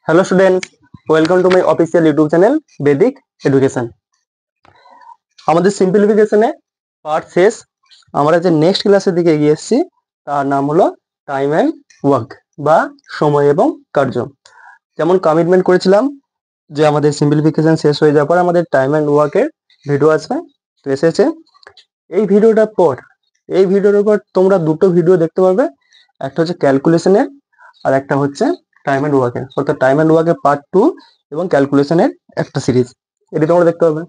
Hello students, welcome to my official YouTube channel Vedic education. আমাদের সিম্পলিফিকেশনে part শেষ। আমরা যে নেক্সট ক্লাসের দিকে এগিয়ে এসেছি তার নাম হলো টাইম অ্যান্ড ওয়ার্ক বা সময় এবং কার্য। যেমন কমিটমেন্ট করেছিলাম যে আমাদের সিম্পলিফিকেশন শেষ হয়ে যাওয়ার পর আমাদের টাইম অ্যান্ড ওয়ার্কের ভিডিও আসবে, তো এসেছে। এই ভিডিওর উপর তোমরা দুটো ভিডিও দেখতে পারবে, একটা হচ্ছে ক্যালকুলেশনের আর একটা হচ্ছে টাইম অ্যান্ড ওয়ার্কের, অর্থাৎ টাইম অ্যান্ড ওয়ার্কের পার্ট 2 এবং ক্যালকুলেশনের একটা সিরিজ, এটি তোমরা দেখতে পাবে।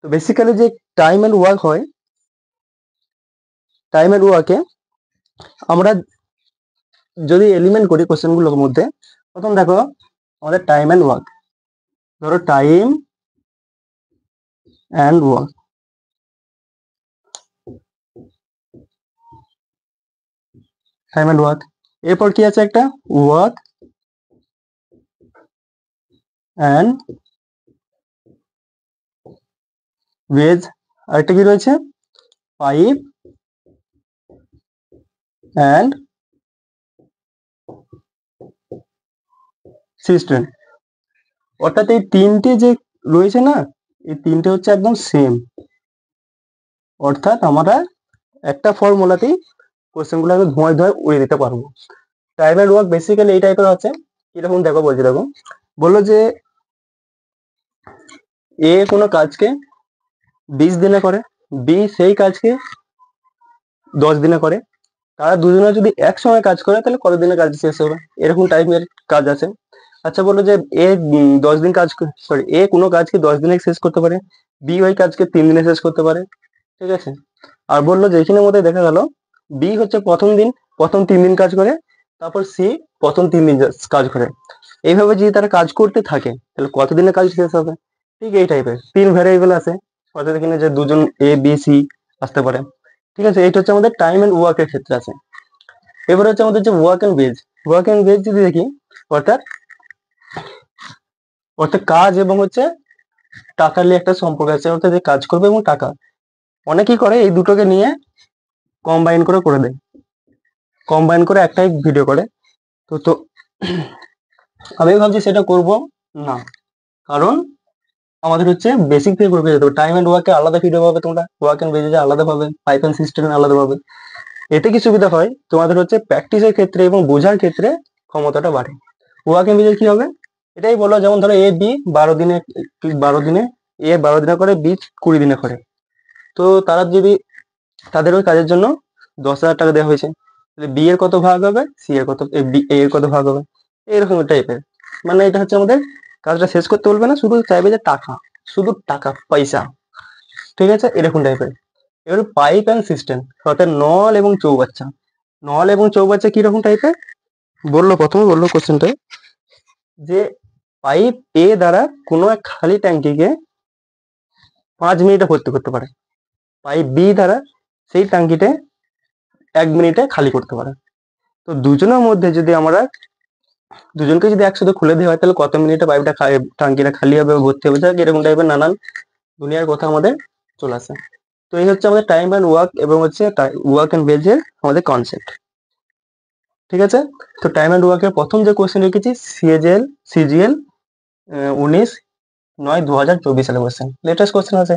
তো বেসিক্যালি যে টাইম অ্যান্ড ওয়ার্ক হয়, টাইম অ্যান্ড ওয়ার্কে আমরা যদি এলিমেন্ট করি কোশ্চেনগুলোর মধ্যে, প্রথম দেখো আমাদের টাইম অ্যান্ড ওয়ার্ক, ধরো time and work, time and work, এরপর কি আছে একটা ওয়ার্ক অ্যান্ড ওয়েজ, আরেকটা কি রয়েছে পাইপ অ্যান্ড সিস্টেম। অর্থাৎ এই তিনটে যে রয়েছে না, এই তিনটে হচ্ছে একদম সেম, অর্থাৎ আমরা একটা ফর্মুলাতেই কোশ্চেনগুলো আমি ধোঁয়ায় ধোঁয়ায় উড়িয়ে দিতে পারবো। টাইম অ্যান্ড ওয়ার্ক বেসিক্যালি এই টাইপের আছে, কিরকম দেখো বলছি। দেখো, বললো যে এ কোনো কাজকে 20 দিনে করে, বি সেই কাজকে 10 দিনে করে, তারা দুজনে যদি একসঙ্গে কাজ করে তাহলে কত দিনে কাজ শেষ হবে, এরকম টাইপের কাজ আছে। আচ্ছা, বললো যে এ 10 দিন কাজ, সরি, এ কোনো কাজকে 10 দিনে শেষ করতে পারে, বি ওই কাজকে 3 দিনে শেষ করতে পারে, ঠিক আছে। আর বললো যে এখানের মধ্যে দেখা গেল বি হচ্ছে প্রথম 3 দিন কাজ করে, তারপর সি প্রথম 3 দিন কাজ করে। এইভাবে যদি তারা কাজ করতে থাকে তাহলে কতদিনে কাজ শেষ হবে, ঠিক এই টাইপের 3 ভ্যারিয়েবল আছে, অর্থাৎ এখানে যে দুজন এ বি সি আসতে পারে, ঠিক আছে। এটা হচ্ছে আমাদের টাইম এন্ড ওয়ার্কের ক্ষেত্রে আছে। এবার হচ্ছে আমাদের যে ওয়ার্ক এন্ড বেজ যদি দেখি, অর্থাৎ অর্থাৎ কাজ এবং হচ্ছে টাকার নিয়ে একটা সম্পর্ক আছে, অর্থাৎ যে কাজ করবে এবং টাকা, অনেকেই করে এই দুটোকে নিয়ে কম্বাইন করে দেয়, কম্বাইন করে একটাই ভিডিও করে। তো তো আমি ভাবছি সেটা করব না, কারণ আমাদের হচ্ছে বেসিক থেকে করে যেতে হবে। টাইম এন্ড ওয়ার্কে আলাদা ভিডিও পাবে তোমরা, ওয়ার্ক এন্ড বেজে আলাদা পাবে, পাইপ এন্ড সিস্টেম আলাদা পাবে। এতে কি সুবিধা হয়, তোমাদের হচ্ছে প্র্যাকটিসের ক্ষেত্রে এবং বোঝার ক্ষেত্রে ক্ষমতাটা বাড়ে। ওয়ার্ক এন্ড বেজে কি হবে, এটাই বলো, যেমন ধরো এ বি 12 দিনে, 12 দিনে এ 12 দিনে করে, বি 20 দিনে করে। তো তারা যদি তাদের ওই কাজের জন্য 10,000 টাকা দেওয়া হয়েছে, তাহলে বি এর কত ভাগ হবে, সি এর কত, এ এর কত ভাগ হবে, এরকম টাইপের। মানে এটা হচ্ছে আমাদের কাজটা শেষ করতে বলবে না, শুধু চাইবে যে টাকা, শুধু টাকা পয়সা, ঠিক আছে, এরকম টাইপের। এবার পাইপ অ্যান্ড সিস্টেম, অর্থাৎ নল এবং চৌবাচ্চা কিরকম টাইপের প্রথমে বললো কোশ্চেনটা যে পাইপ এ দ্বারা কোনো এক খালি ট্যাঙ্কিকে 5 মিনিটে ভর্তি করতে পারে, পাইপ বি দ্বারা সেই ট্যাঙ্কিতে 1 মিনিটে খালি করতে পারে। তো দুজনের মধ্যে যদি আমরা দুজনকে যদি একসাথে খুলে দেওয়া হয় তাহলে কত মিনিটে পাইপটা ট্যাঙ্কিটা খালি হবে, ভর্তি হবে, যাক এরকম টাইপের নানান দুনিয়ার কথা আমাদের চলে আসে। তো এই হচ্ছে আমাদের টাইম অ্যান্ড ওয়ার্ক এবং হচ্ছে ওয়ার্ক অ্যান্ড বেজের আমাদের কনসেপ্ট, ঠিক আছে। তো টাইম অ্যান্ড ওয়ার্কের প্রথম যে কোশ্চেন রেখেছি সিজিএল 19/9/2024 সালে কোশ্চেন, লেটেস্ট কোশ্চেন আছে,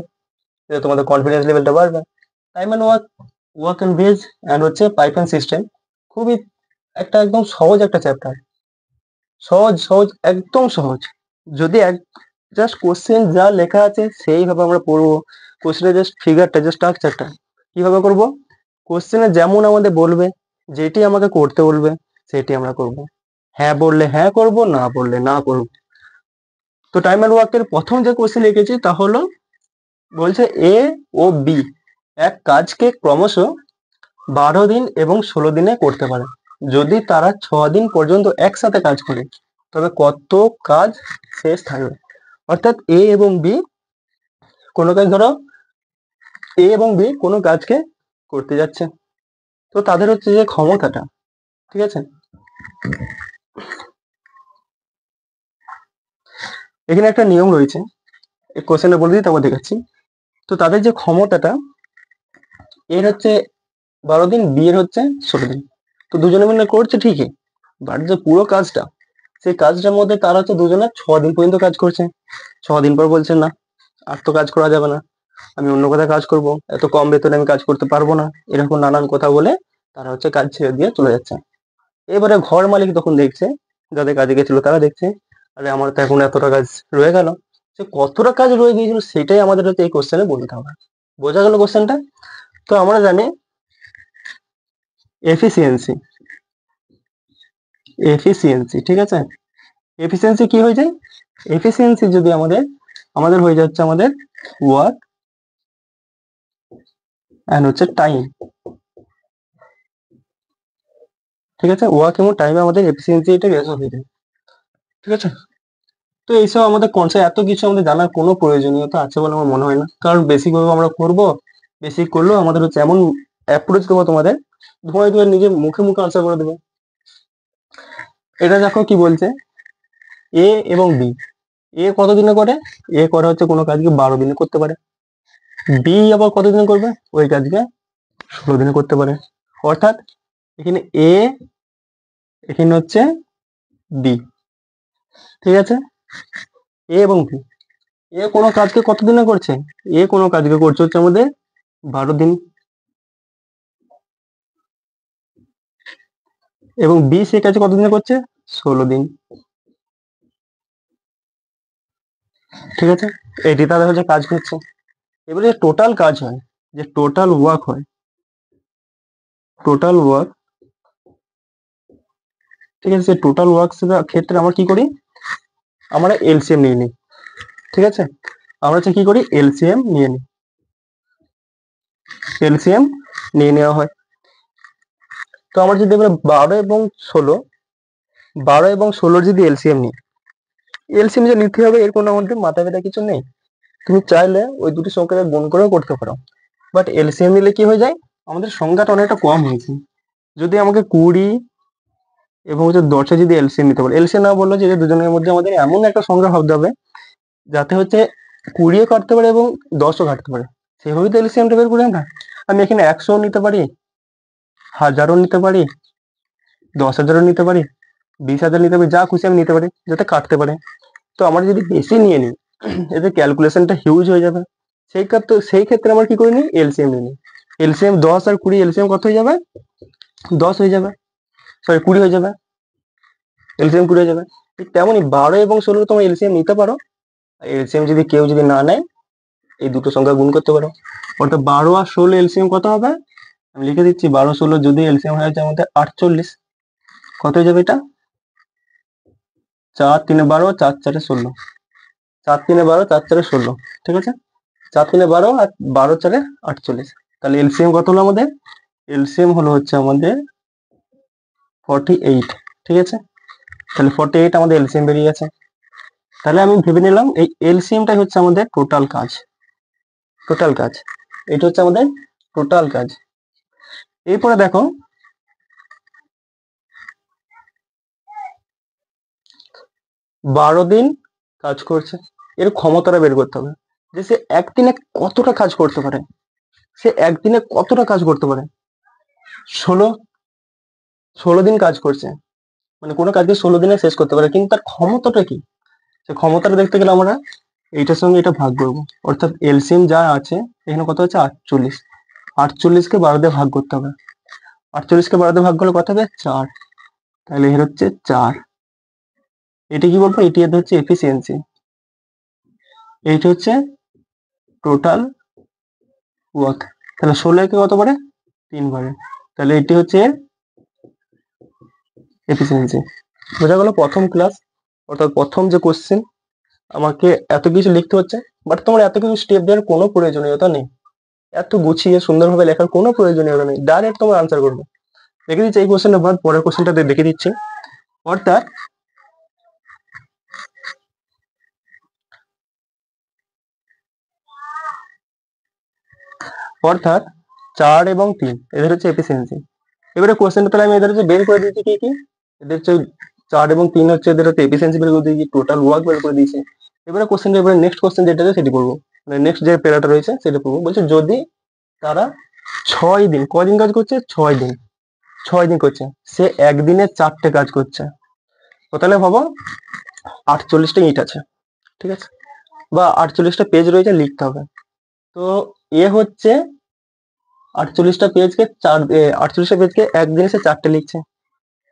তোমাদের কনফিডেন্স লেভেলটা বাড়বে। Time and work and beige and হচ্ছে পাইপ অ্যান্ড সিস্টেম, খুবই একটা একদম সহজ একটা চ্যাপ্টার, সহজ একদম সহজ। যদি জাস্ট কোশ্চেন যা লেখা আছে সেইভাবে আমরা পড়বো, কোশ্চেনের জাস্ট ফিগারটা, জাস্ট স্ট্রাকচারটা কিভাবে করব, কোশ্চেনে যেমন আমাদের বলবে, যেটি আমাকে করতে বলবে সেটি আমরা করব, হ্যাঁ বললে হ্যাঁ করব, না বললে না করব। তো টাইম অ্যান্ড ওয়ার্কের প্রথম যে কোশ্চেন লিখেছি তা হলো, বলছে এ ও বি এক কাজকে ক্রমশ 12 দিন এবং 16 দিনে করতে পারে, যদি তারা 6 দিন পর্যন্ত একসাথে কাজ করে তবে কত কাজ শেষ থাকবে। অর্থাৎ এ এবং বি কোনো কাজ, ধরো এ এবং বি কোনো কাজকে করতে যাচ্ছে, তো তাদের হচ্ছে যে ক্ষমতাটা, ঠিক আছে। এখানে একটা নিয়ম রয়েছে, এই কোশ্চেনে বলে দিই, তারপর দেখাচ্ছি। তো তাদের যে ক্ষমতাটা, এর হচ্ছে 12 দিন, বি এর হচ্ছে 16 দিন, তো দুজনে মিলে করছে ঠিকই, বাট যে পুরো কাজটা সেই কাজটার মধ্যে তারা হচ্ছে দুজনে 6 দিন পর্যন্ত কাজ করছে। 6 দিন পর বলছে না, আর তো কাজ করা যাবে না, আমি অন্য কোথাও কাজ করব, এত কম বেতনে আমি কাজ করতে পারবো না, এরকম নানান কথা বলে তারা হচ্ছে কাজ ছেড়ে দিয়ে চলে যাচ্ছে। এবারে ঘর মালিক তখন দেখছে, যাদের কাজে গেছিল তারা দেখছে, আরে আমার তো এখন এতটা কাজ রয়ে গেল, সে কতটা কাজ রয়ে গিয়েছিল সেটাই আমাদের হচ্ছে এই কোশ্চেনে বলতে হবে। বোঝা গেল কোশ্চেনটা? তো আমরা জানি এফিসিয়েন্সি, এফিসিয়েন্সি ঠিক আছে, এফিসিয়েন্সি কি হয়ে যায়? এফিসিয়েন্সি যদি আমাদের আমাদের হয়ে যাচ্ছে আমাদের ওয়ার্ক এন্ড হচ্ছে টাইম, ঠিক আছে, ওয়ার্ক এবং টাইমে আমাদের এফিসিয়েন্সি এটা রেজলভ হয়ে যায়, ঠিক আছে। তো এইসব আমাদের কনসেপ্ট এত কিছু আমাদের জানার কোনো প্রয়োজনীয়তা আছে বলে আমার মনে হয় না, কারণ বেসিক ভাবে আমরা করব, বেসিক করলেও আমাদের হচ্ছে এমন অ্যাপ্রোচ দেবো তোমাদের, ধোঁয়ায় ধোঁয়ায় নিজে মুখে মুখে আনসার করে দেবে। এটা দেখো কি বলছে, এ এবং বি, এ কত দিনে করে? এ করে হচ্ছে কোনো কাজকে 12 দিনে করতে পারে, বি আবার কত দিনে করবে? ওই কাজকে 16 দিনে করতে পারে। অর্থাৎ এখানে এ, এখানে হচ্ছে বি, ঠিক আছে, এ এবং বি, এ কোনো কাজকে কত দিনে করছে? এ কোনো কাজকে করছে হচ্ছে আমাদের 12 দিন, এবং বি সে কাজে কত দিনে করছে? 16 দিন, ঠিক আছে। এটি তাদের হচ্ছে কাজ করছে। এবারে টোটাল কাজ হয়, যে টোটাল ওয়ার্ক হয়, টোটাল ওয়ার্ক, ঠিক আছে, টোটাল ওয়ার্ক ক্ষেত্রে আমরা কি করি? আমরা এলসিএম নিয়ে নিই, ঠিক আছে, আমরা হচ্ছে কি করি? এলসিএম নিয়ে নিই, এলসিএম নিয়ে নেওয়া হয়। তো আমরা যদি এবার 12 এবং 16 যদি এলসিএম নিই, এলসিএম যে নিতে হবে এর কোনো আমাদের মাথা ব্যথা কিছু নেই, তুমি চাইলে ওই দুটি সংখ্যাকে গুণ করেও করতে পারো, বাট এলসিএম নিলে কি হয়ে যায়? আমাদের সংখ্যাটা অনেকটা কম হয়েছে। যদি আমাকে 20 এবং হচ্ছে 10 যদি এলসিএম নিতে পারে, এলসিএম না বললো যে দুজনের মধ্যে আমাদের এমন একটা সংখ্যা ভাবতে হবে যাতে হচ্ছে 20ও কাটতে পারে এবং 10ও কাটতে পারে, সেভাবেই তো এলসিএমটা বের করি আমরা। আমি এখানে 100ও নিতে পারি, 1000ও নিতে পারি, 10,000ও নিতে পারি, 20,000 নিতে পারি, যা খুশি আমি নিতে পারি যাতে কাটতে পারে। তো আমরা যদি বেশি নিয়ে নিই এতে ক্যালকুলেশনটা হিউজ হয়ে যাবে, সেই ক্ষেত্রে আমরা কি করে নিই? এলসিএম নিয়ে নিই। এলসিএম 10 আর 20, এলসিএম কত হয়ে যাবে? 10 হয়ে যাবে, সরি 20 হয়ে যাবে, এলসিএম 20 হয়ে যাবে। ঠিক তেমনই 12 এবং 16 তোমার এলসিএম নিতে পারো, এলসিএম যদি কেউ যদি না নেয় এই দুটো সংখ্যা গুণ করতে পারো। অর্থাৎ 12 আর 16 এলসিএম কত হবে? আমি লিখে দিচ্ছি, 12-16 যদি এলসিএম হয়ে যায় আমাদের 48, কত হয়ে যাবে এটা? 4 3 12, 4 4 16, 4 3 12, 4 4 16, ঠিক আছে, 4 3 12 আর 12 4 48। তাহলে এলসিএম কত হলো আমাদের? এলসিএম হলো হচ্ছে আমাদের 48, ঠিক আছে, তাহলে 48 আমাদের এলসিএম বেরিয়ে গেছে। তাহলে আমি ভেবে নিলাম এই এলসিএমটাই হচ্ছে আমাদের টোটাল কাজ, টোটাল কাজ, এটা হচ্ছে আমাদের টোটাল কাজ। এরপরে দেখো 12 দিন কাজ করছে, এর ক্ষমতাটা বের করতে হবে যে সে একদিনে কতটা কাজ করতে পারে, সে একদিনে কতটা কাজ করতে পারে। 16 16 দিন কাজ করছে, মানে কোনো কাজকে 16 দিনে শেষ করতে পারে, কিন্তু তার ক্ষমতাটা কি? সে ক্ষমতাটা দেখতে গেলে আমরা এইটার সঙ্গে এটা ভাগ করবো, অর্থাৎ এলসিএম যা আছে এখানে কত হচ্ছে? 48, 48কে 12 দিয়ে ভাগ করতে হবে, 48কে 12 দিয়ে ভাগ করলে কত হবে? 4, তাহলে এর হচ্ছে 4। এটি কি বলবো? এটি হচ্ছে এফিসিয়েন্সি, এইটা হচ্ছে টোটাল ওয়ার্ক। তাহলে 16কে কত পারে? 3 বারে, তাহলে এটি হচ্ছে এফিসিয়েন্সি। বোঝা গেল প্রথম ক্লাস, অর্থাৎ প্রথম যে কোশ্চেন আমাকে এত কিছু লিখতে হচ্ছে, বাট তোমার এত কিছু স্টেপ দেওয়ার কোনো প্রয়োজনীয়তা নেই, এত গুছিয়ে সুন্দরভাবে লেখার কোনো প্রয়োজনীয়তা নেই, ডাইরেক্ট তোমার আনসার করবে। দেখে দিচ্ছি এই কোশ্চেনটা বাদ, পরের কোশ্চেনটা দেখে দিচ্ছি। অর্থাৎ অর্থাৎ 4 এবং 3 এদের হচ্ছে এফিসিয়েন্সি। এবারে কোশ্চেনটা তাহলে আমি এদের হচ্ছে বের করে দিয়েছি কি কি, এদের হচ্ছে 4 এবং 3 হচ্ছে এদের হচ্ছে এফিসিয়েন্সি বের করে দিয়েছি, টোটাল ওয়ার্ক বের করে দিয়েছি। এবারে কোশ্চেনটা, এবারে নেক্সট কোশ্চেন যেটা আছে সেটি করবো, মানে নেক্সট যে প্যারাটা রয়েছে সেটা করবো। বলছে যদি তারা 6 দিন, কদিন কাজ করছে? 6 দিন, 6 দিন করছে, সে একদিনে 4টে কাজ করছে, তাহলে ভাবো 48টা ইট আছে, ঠিক আছে, বা 48টা পেজ রয়েছে, লিখতে হবে। তো এ হচ্ছে 48টা পেজকে একদিনে সে 4টে লিখছে,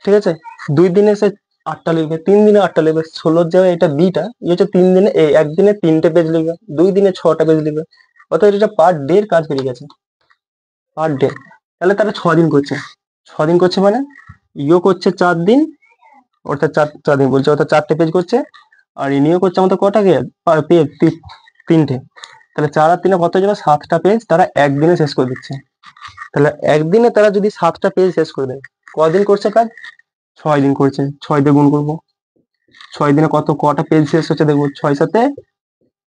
ঠিক আছে। 2 দিনে সে 8টা লিখবে, 3 দিনে 8টা লিখবে, 16 জায়গায় এটা বিটা হচ্ছে 3 দিনে একদিনে 3টে পেজ লিখবে, 2 দিনে 6টা পেজ লিখবে। অর্থাৎ এটা পার ডে কাজ বেরিয়ে গেছে, পার ডে। তাহলে তারা 6 দিন করছে, 6 দিন করছে মানে ইও করছে 4 দিন, অর্থাৎ 4 দিন বলছে, অর্থাৎ 4টে পেজ করছে। আর ইনিও করছে আমাদের কটা পেজ, 3টে। তাহলে 4 আর 3 কত হয়ে যাবে, 7টা পেজ তারা একদিনে শেষ করে দিচ্ছে। তাহলে একদিনে তারা যদি 7টা পেজ শেষ করে দেয়, কদিন করছে কাজ? 6 দিন করছে। 6 দিয়ে গুণ করবো, 6 দিনে কটা পেজ শেষ হচ্ছে দেখবো, 6 7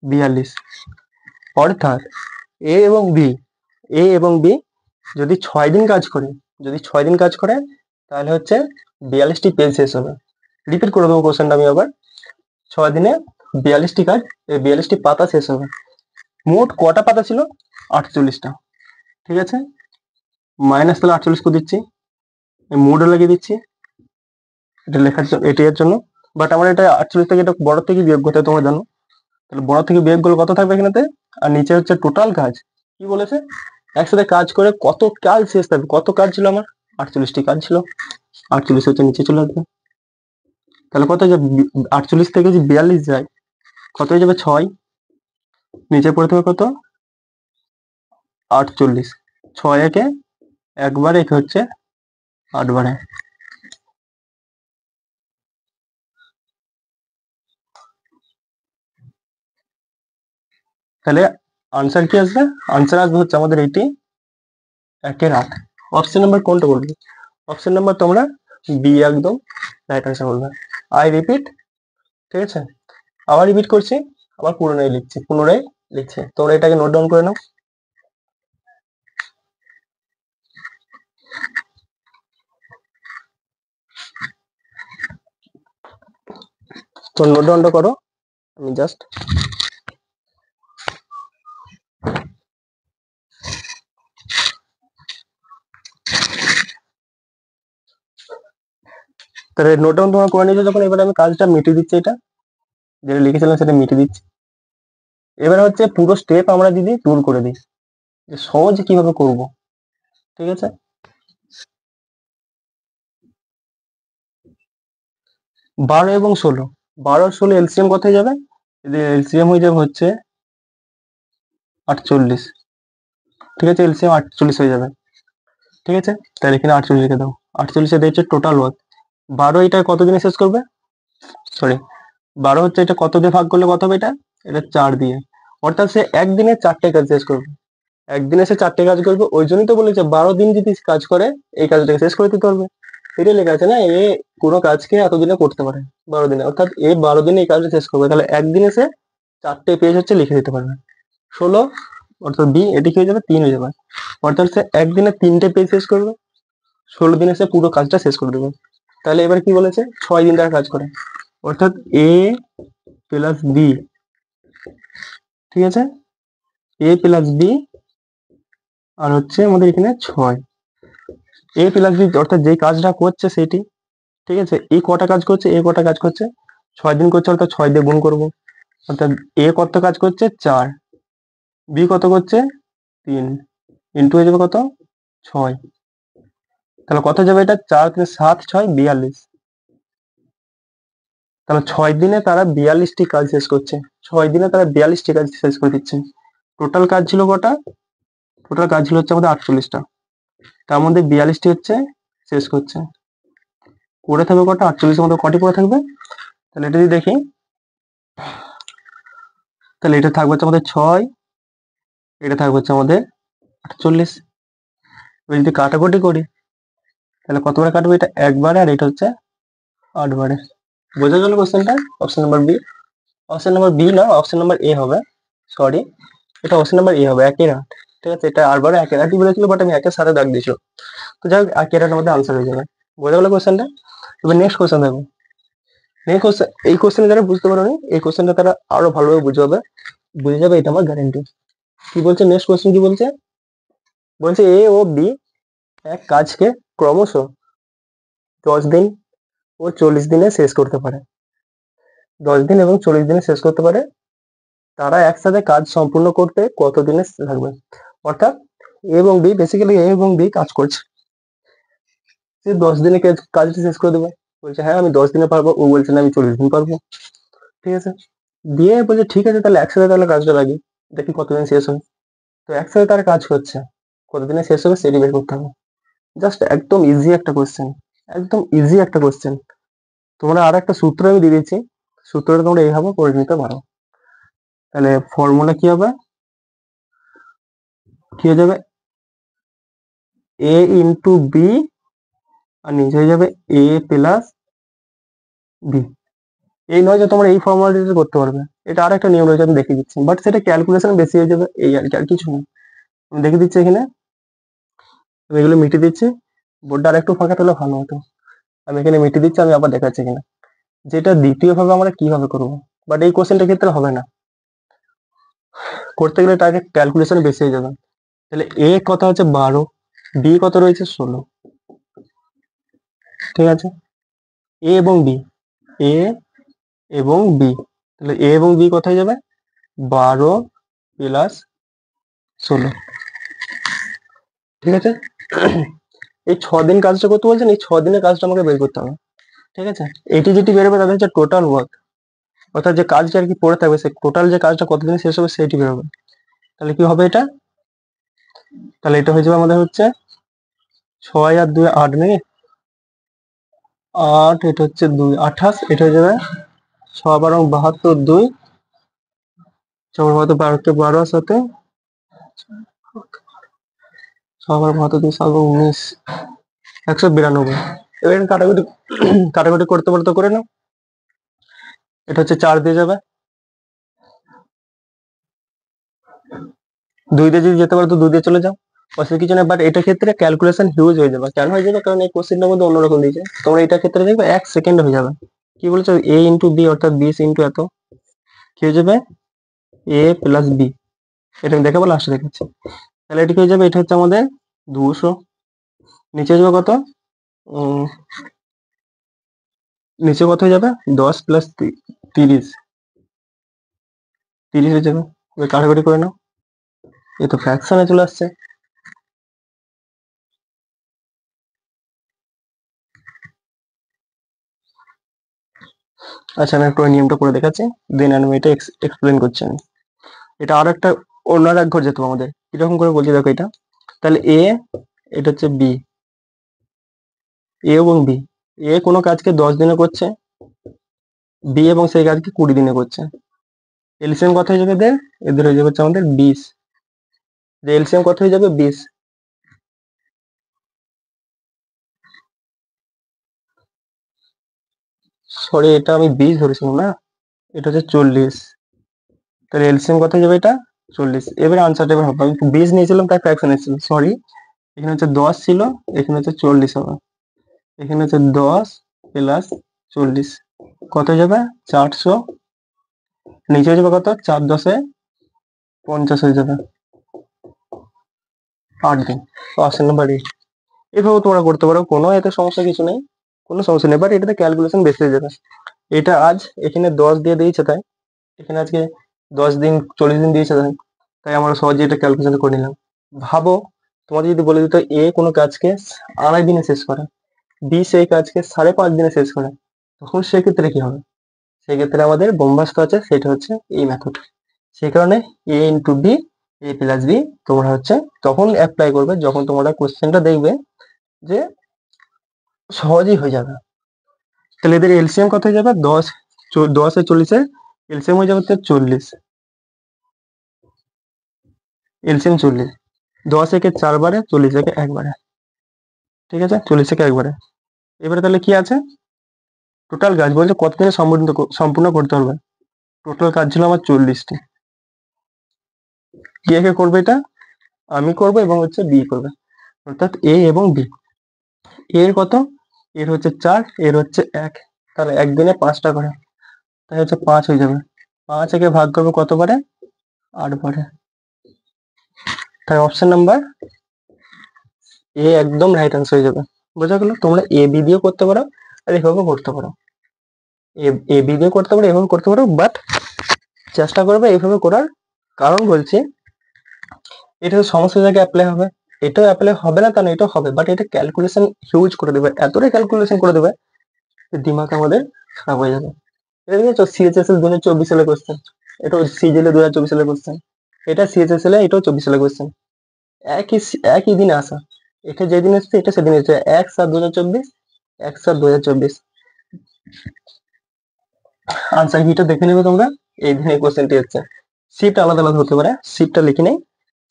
42। অর্থাৎ এ এবং বি, যদি 6 দিন কাজ করে, তাহলে হচ্ছে 42টি পেজ শেষ হবে। রিপিট করে দেবো কোশ্চেনটা আমি আবার। 6 দিনে 42টি কাজ, 42টি পাতা শেষ হবে। মোট কটা পাতা ছিল? 48টা, ঠিক আছে। মাইনাস তাহলে 48 করে দিচ্ছি, মোডও লাগিয়ে দিচ্ছি এটা লেখার জন্য, এর জন্য। বাট আমার এটা 48 থেকে এটা বড় থেকে বিয়োগ করতে হয়, তোমরা জানো। তাহলে বড় থেকে বিয়োগ করলে কত থাকবে এখানেতে? আর নিচে হচ্ছে টোটাল কাজ। কি বলেছে? একসাথে কাজ করে কত কাজ শেষ থাকবে, কত কাজ ছিল আমার? 48টি কাজ ছিল। 48 হচ্ছে নিচে চলে আসবে। তাহলে কত যাবে? 48 থেকে যদি 42 যায়, কত হয়ে যাবে? 6। নিচে পড়ে থাকবে কত? 48। 6 একে একবারে, একে হচ্ছে 8 বারে। তাহলে আনসার কি আসবে? আনসার আসবে হচ্ছে আমাদের এইটি 1/8। অপশন নাম্বার কোনটা বলবে? অপশন নাম্বার তোমরা বি একদম রাইট আনসার বলবে। আই রিপিট, ঠিক আছে, আবার রিপিট করছি, আবার পুনরায় লিখছি। তোমরা এটাকে নোট ডাউন করে নাও। তো নোট ডাউনটা করো, আমি জাস্ট তাহলে নোট ডাউন তোমার করে নিয়েছো যখন, এবার আমি কাজটা মিটিয়ে দিচ্ছি, এটা যেটা লিখেছিলাম সেটা মিটিয়ে দিচ্ছি। এবার হচ্ছে পুরো স্টেপ আমরা যদি টুর করে দিই, যে সহজে কিভাবে করব, ঠিক আছে। 12 এবং 16, 12 আর 16 এলসিএম কত হয়ে যাবে? এলসিএম হয়ে যাবে হচ্ছে 48, ঠিক আছে, এলসিএম 48 হয়ে যাবে, ঠিক আছে। তাহলে এখানে 48 লিখে দাও। 48 এ দিচ্ছে টোটাল ওয়ার্ক। 12 এটা কত দিনে শেষ করবে? সরি, 12 হচ্ছে এটা কত দিয়ে ভাগ করলে কত হবে? এটা 4 দিয়ে। অর্থাৎ সে একদিনে 4টে কাজ শেষ করবে, একদিনে সে 4টে কাজ করবে। ওই জন্যই তো বলেছে 12 দিন যদি কাজ করে এই কাজটাকে শেষ করে দিতে পারবে। এটাই লেখা আছে না, এ কোনো কাজকে এতদিনে করতে পারে 12 দিনে, অর্থাৎ এ 12 দিনে এই কাজটা শেষ করবে। তাহলে একদিনে সে 4টে পেজ হচ্ছে লিখে দিতে পারবে। 16, অর্থাৎ বি, এটি কি হয়ে যাবে? 3 হয়ে যাবে। অর্থাৎ সে একদিনে 3টে পেজ শেষ করবে, 16 দিনে সে পুরো কাজটা শেষ করে দেবে। তাহলে এবার কি বলেছে? 6 দিন তারা কাজ করে, অর্থাৎ এ প্লাস বি, ঠিক আছে, এ প্লাস বি, আর হচ্ছে আমাদের এখানে 6। এ প্লাস বি অর্থাৎ যে কাজটা করছে সেটি, ঠিক আছে। এ কটা কাজ করছে? এ কটা কাজ করছে? 6 দিন করছে, অর্থাৎ 6 দিয়ে গুণ করবো। অর্থাৎ এ কত কাজ করছে? 4। বি কত করছে? 3, ইন্টু হয়ে যাবে কত? 6। তাহলে কত যাবে? এটা 4 3 7 6 42। তাহলে 6 দিনে তারা 42টি কাজ শেষ করছে, 6 দিনে তারা 42টি কাজ শেষ করে দিচ্ছে। টোটাল কাজ ছিল কটা? টোটাল কাজ ছিল হচ্ছে আমাদের 48টা, তার মধ্যে 42টি হচ্ছে শেষ করছে। পড়ে থাকবে কটা? 48 এর মধ্যে কটি পড়ে থাকবে? তাহলে এটা যদি দেখি, তাহলে এটা থাকবে হচ্ছে আমাদের 6, এটা থাকবে হচ্ছে আমাদের 48। এবার যদি কাটাকুটি করি, তাহলে কতবার কাটবে? এটা একবারে, আর এটা হচ্ছে 8 বারে। বোঝা গেল কোশ্চেনটা? Option number B. Option number B না, অপশন নাম্বার এ হবে, সরি, এটা অপশন নাম্বার এ হবে, 1/8, ঠিক আছে। এটা 8 বারে 1/8ই বলেছিল, বাট আমি 1-এর সাথে দাগ দিয়েছিল। তো যাই হোক, 1/8 আমাদের আনসার হয়ে যাবে। বোঝা গেল কোশ্চেনটা? এবার নেক্সট কোশ্চেন দেখো। নেক্সট কোশ্চেন, এই কোশ্চেনে যারা বুঝতে পারোনি, এই কোশ্চেনটা তারা আরো ভালোভাবে বুঝে যাবে, এটা আমার গ্যারেন্টি। কি বলছে নেক্সট কোশ্চেন? কি বলছে? বলছে এ ও বি এক কাজকে ক্রমশ 10 দিন, ও 40 দিনে শেষ করতে পারে, 10 দিন এবং 40 দিনে শেষ করতে পারে। তারা একসাথে কাজ সম্পূর্ণ করতে কত দিনে লাগবে? অর্থাৎ এ এবং বি, বেসিক্যালি এ এবং বি কাজ করছে, সে 10 দিনে কাজটা শেষ করে দেবে। বলছে হ্যাঁ আমি 10 দিনে পারবো, ও বলছে না আমি 40 দিন পারবো। ঠিক আছে, দিয়ে বলছে ঠিক আছে তাহলে একসাথে তাহলে কাজটা লাগি, দেখি কতদিন শেষ হয়। তো একসাথে তারা কাজ করছে, কতদিনে শেষ হবে সেটি বের করতে হবে। জাস্ট একদম ইজি একটা কোশ্চেন, একদম ইজি একটা কোশ্চেন। তোমরা আর একটা সূত্র আমি দিয়ে দিচ্ছি, সূত্রটা তোমরা এইভাবে করে নিতে পারো। তাহলে ফর্মুলা কি হবে, কি হয়ে যাবে, এ ইন্টু বি আর নিচে হয়ে যাবে এ প্লাস বি। এই নয় যে তোমরা এই ফর্মুলাটা করতে পারবে, এটা আর একটা নিয়ম রয়েছে আমি দেখিয়ে দিচ্ছি, বাট সেটা ক্যালকুলেশন বেশি হয়ে যাবে, এই আর কি, আর কিছু না। আমি দেখিয়ে দিচ্ছি এখানে, আমি এগুলো মিটিয়ে দিচ্ছি। বোর্ডটা আর একটু ফাঁকা তাহলে ভালো হতো। আমি এখানে মিটিয়ে দিচ্ছি, আমি আবার দেখাচ্ছি এখানে, যেটা দ্বিতীয় ভাবে আমরা কিভাবে করবো, বাট এই কোশ্চেনটার ক্ষেত্রে হবে না, করতে গেলে তাকে ক্যালকুলেশন বেশি হয়ে যাবে। তাহলে এ কত হচ্ছে 12, বি কত রয়েছে 16। ঠিক আছে, এ এবং বি, এ এবং বি, তাহলে এ এবং বি কোথায় যাবে, 12 প্লাস 16। ঠিক আছে, এই 6 দিন কাজটা করতে বলছেন, এই 6 দিনের কাজটা আমাকে বের করতে হবে। ঠিক আছে, এটি যেটি বেরোবে তাদের হচ্ছে টোটাল ওয়ার্ক, অর্থাৎ যে কাজটা আর কি পড়ে থাকবে সে টোটাল যে কাজটা কতদিন শেষ হবে সেটি বেরোবে। তাহলে কি হবে এটা, তাহলে এটা হয়ে যাবে আমাদের হচ্ছে 6 আর 2 8 নাকি, 8, এটা হচ্ছে 2 28, এটা হয়ে যাবে 6 12 72, 2 6 12 12 12 সাথে 6 12 72, 2 7 19, 192। এবার এখানে কাটাকুটি কাটাকুটি করতে পারো তো করে নাও, এটা হচ্ছে 4 দিয়ে যাবে, 2 দিয়ে যদি যেতে পারো তো 2 দিয়ে চলে যাও, অসুবিধা কিছু না। বাট এটা ক্ষেত্রে ক্যালকুলেশন হিউজ হয়ে যাবে, কেন হয়ে যাবে, কারণ এই কোশ্চেনটার মধ্যে অন্যরকম দিয়েছে, তোমরা এটা ক্ষেত্রে দেখবে 1 সেকেন্ড হয়ে যাবে। কি বলছো, এ ইন্টু বি অর্থাৎ 20 ইন্টু এত, কি হয়ে যাবে, এ প্লাস বি। এটা আমি দেখাবো লাস্টে দেখাচ্ছি। তাহলে এটা কি হয়ে যাবে, এটা হচ্ছে আমাদের 200, নিচে যাবে কত, উম, নিচে কত হয়ে যাবে, 10 প্লাস 30, 30 হয়ে যাবে। এবার কাটাকুটি করে নাও, এ তো ফ্র্যাকশনে চলে আসছে। আচ্ছা আমি একটু ওই নিয়মটা করে দেখাচ্ছি, দেন আমি এটা এক্সপ্লেন করছি আমি। এটা আর একটা অন্য আর এক ঘর যেত আমাদের, কিরকম করে বলছি দেখো এটা। তাহলে এ, এটা হচ্ছে বি, এ এবং বি, এ কোনো কাজকে 10 দিনে করছে, বি এবং সেই কাজকে 20 দিনে করছে। এলসিএম কত হয়ে যাবে এদের, এদের হয়ে যাবে হচ্ছে আমাদের 20, যে এলসিএম কত হয়ে যাবে 20। সরি এটা আমি 20 ধরেছিলাম না, এটা হচ্ছে 40, তাহলে এলসিএম কত হয়ে যাবে এটা 40। এবারে আনসারটা এবার হবে, আমি 20 নিয়েছিলাম তাই ফ্র্যাকশন এসেছিল, সরি। এখানে হচ্ছে 10 ছিল, এখানে হচ্ছে 40 হবে, এখানে হচ্ছে 10 প্লাস 40, কত হয়ে যাবে 400, নিচে হয়ে যাবে কত 4 10 50 হয়ে যাবে, 8 দিন। অপশন নাম্বার এ, এভাবে তোমরা করতে পারো, কোনো এতে সমস্যা কিছু নেই, কোনো সমস্যা নেই, বাট এটাতে ক্যালকুলেশন বেশি হয়ে যাবে। এটা আজ এখানে 10 দিয়ে দিয়েছে তাই এখানে আজকে 10 দিন 40 দিন দিয়েছে তাই তাই আমরা সহজে এটা ক্যালকুলেশন করে নিলাম। ভাবো তোমাদের যদি বলে দিত এ কোনো কাজকে 2.5 দিনে শেষ করে, বি সেই কাজকে 5.5 দিনে শেষ করে, তখন সেক্ষেত্রে কি হবে? সেক্ষেত্রে আমাদের বোম্বাস্ত আছে, সেটা হচ্ছে এই মেথড। সেই কারণে এ ইন্টু বি, এ প্লাস বি তোমরা হচ্ছে তখন অ্যাপ্লাই করবে যখন তোমরা কোশ্চেনটা দেখবে যে সহজেই হয়ে যাবে। তাহলে এদের এলসিএম কত হয়ে যাবে, 10, 10 আর 40-এর এলসিএম হয়ে যাবে 40, এলসিএম 40, 10 একে 4 বারে, 40 একে 1 বারে। ঠিক আছে, 40 একে 1 বারে। এবারে তাহলে কি আছে, টোটাল কাজ বলছে কতদিনে সম্পূর্ণ করতে হবে, টোটাল কাজ ছিল আমার 40টি। কে কে করবে এটা, আমি করবো এবং হচ্ছে বি করবে, অর্থাৎ এ এবং বি। এর কত, এর হচ্ছে 4, এর হচ্ছে 1, তাহলে একদিনে 5টা করে, তাই হচ্ছে 5 হয়ে যাবে। 5 একে ভাগ করবে কত বারে, 8 বারে। তাই অপশন নাম্বার এ একদম রাইট আনসার হয়ে যাবে। বোঝা গেল, তোমরা এ বি দিয়েও করতে পারো, আর এভাবে করতে পারো, এ বি দিয়ে করতে পারো, এভাবে করতে পারো, বাট চেষ্টা করবে এইভাবে করার। কারণ বলছি এটা সমস্ত জায়গায় অ্যাপ্লাই হবে, এটাও অ্যাপ্লাই হবে না তা না, এটাও হবে, বাট এটা ক্যালকুলেশন হিউজ করে দেবে, এতটাই ক্যালকুলেশন করে দেবে যে দিমাগ আমাদের খারাপ হয়ে যাবে। এটা দেখেছো সিএইচএসএল 2024 সালের কোশ্চেন, এটা সিজিএল 2024 সালের কোশ্চেন, এটা সিএইচএসএল এটাও 24 সালের কোশ্চেন, একই দিনে আসা, এটা যেদিন এসছে এটা সেদিন এসছে, 1/7/2024, 1/7/2024। আনসার কিটা দেখে নেবে তোমরা, এই দিনে এই কোশ্চেনটি হচ্ছে। শিফট আলাদা আলাদা হতে পারে, শিফটটা লিখে নেই,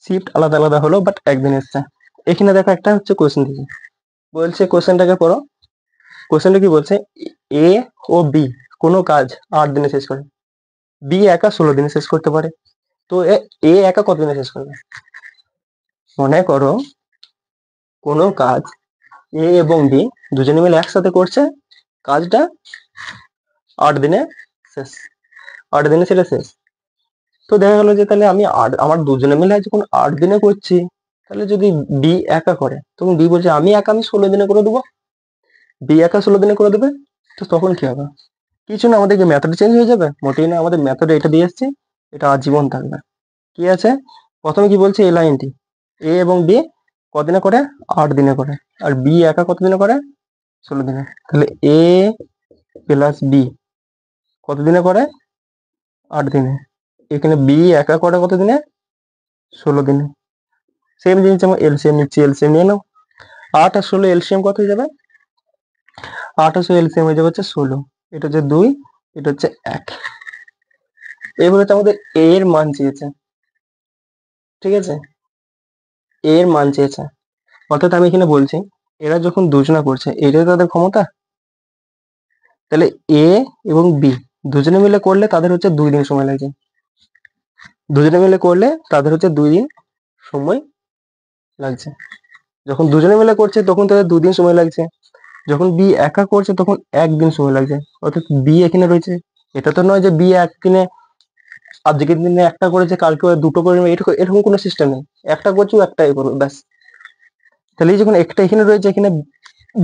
শিফট আলাদা আলাদা হলো বাট একদিন এসছে। এখানে দেখো একটা হচ্ছে কোশ্চেন দিয়েছে, বলছে কোশ্চেনটাকে পড়ো। কোশ্চেনটা কি বলছে, এ ও বি কোনো কাজ 8 দিনে শেষ করে, বি একা 16 দিনে শেষ করতে পারে, তো এ একা কত দিনে শেষ করবে? মনে করো কোনো কাজ এ এবং বি দুজনে মিলে একসাথে করছে, কাজটা 8 দিনে শেষ, 8 দিনে সেটা শেষ। তো দেখা গেলো যে তাহলে আমি আমার দুজনে মিলে যখন 8 দিনে করছি, তাহলে যদি বি একা করে, তখন বি বলছে আমি একা আমি 16 দিনে করে দেবো, বি একা 16 দিনে করে দেবে। তো তখন কি হবে? কিছু না, আমাদের কি মেথড চেঞ্জ হয়ে যাবে? মোটেই না, আমাদের মেথডে এটা দিয়ে এসছে, এটা আজীবন থাকবে। কি আছে প্রথমে কি বলছে, এই লাইনটি এ এবং বি কদিনে করে, 8 দিনে করে, আর বি একা কত দিনে করে, 16 দিনে। তাহলে এ প্লাস বি কত দিনে করে, 8 দিনে। এখানে বি একা করে কত দিনে, 16 দিনে। সেম জিনিস যেমন এলসিএম নিচ্ছি, এলসিএম নিয়ে নাও, 8 আর 16 এলসিএম কত হয়ে যাবে, 8 আর 16 এলসিএম হয়ে যাবে হচ্ছে 16, এটা হচ্ছে 2, এটা হচ্ছে 1। এবার হচ্ছে আমাদের এ এর মান চেয়েছে, ঠিক আছে, এ এর মান চেয়েছে, অর্থাৎ আমি এখানে বলছি এরা যখন দুজনা করছে এটাই তাদের ক্ষমতা, তাহলে এ এবং বি দুজনে মিলে করলে তাদের হচ্ছে 2 দিন সময় লাগছে, দুজনে মিলে করলে তাদের হচ্ছে 2 দিন সময় লাগছে। যখন দুজনে মিলে করছে তখন তাদের 2 দিন সময় লাগছে, যখন বি একা করছে তখন 1 দিন সময় লাগছে। অর্থাৎ বি এখানে রয়েছে, এটা তো নয় যে বি একদিনে আজকের দিনে একটা করেছে কালকে ওরা দুটো করে নেবে, এরকম কোনো সিস্টেম নেই, একটা করছে ও একটাই করবে ব্যাস। তাহলে এই যখন একটা এখানে রয়েছে, এখানে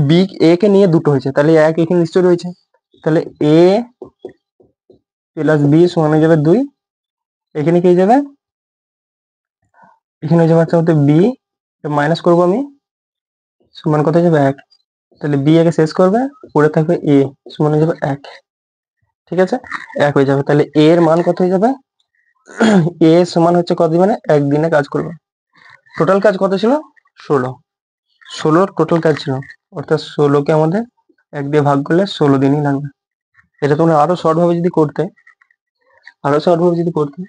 বি এ কে নিয়ে দুটো হয়েছে, তাহলে এক এখানে নিশ্চয় রয়েছে, তাহলে এ প্লাস বি সমান হয়ে যাবে 2, এখানে কি হয়ে যাবে, এখানে হয়ে যাবে হচ্ছে বি মাইনাস করবো আমি, সমান কত হয়ে যাবে 1, তাহলে বি একে শেষ করবে, পড়ে থাকবে এ সমান হয়ে যাবে 1, ঠিক আছে, 1 হয়ে যাবে। তাহলে এ এর মান কত হয়ে যাবে, এ সমান হচ্ছে কত, মানে একদিনে কাজ করবে। টোটাল কাজ কত ছিল, 16 টোটাল কাজ ছিল, অর্থাৎ 16কে আমাদের 1 দিয়ে ভাগ করলে 16 দিনই লাগবে। এটা তোমরা আরো শর্ট ভাবে যদি করতে,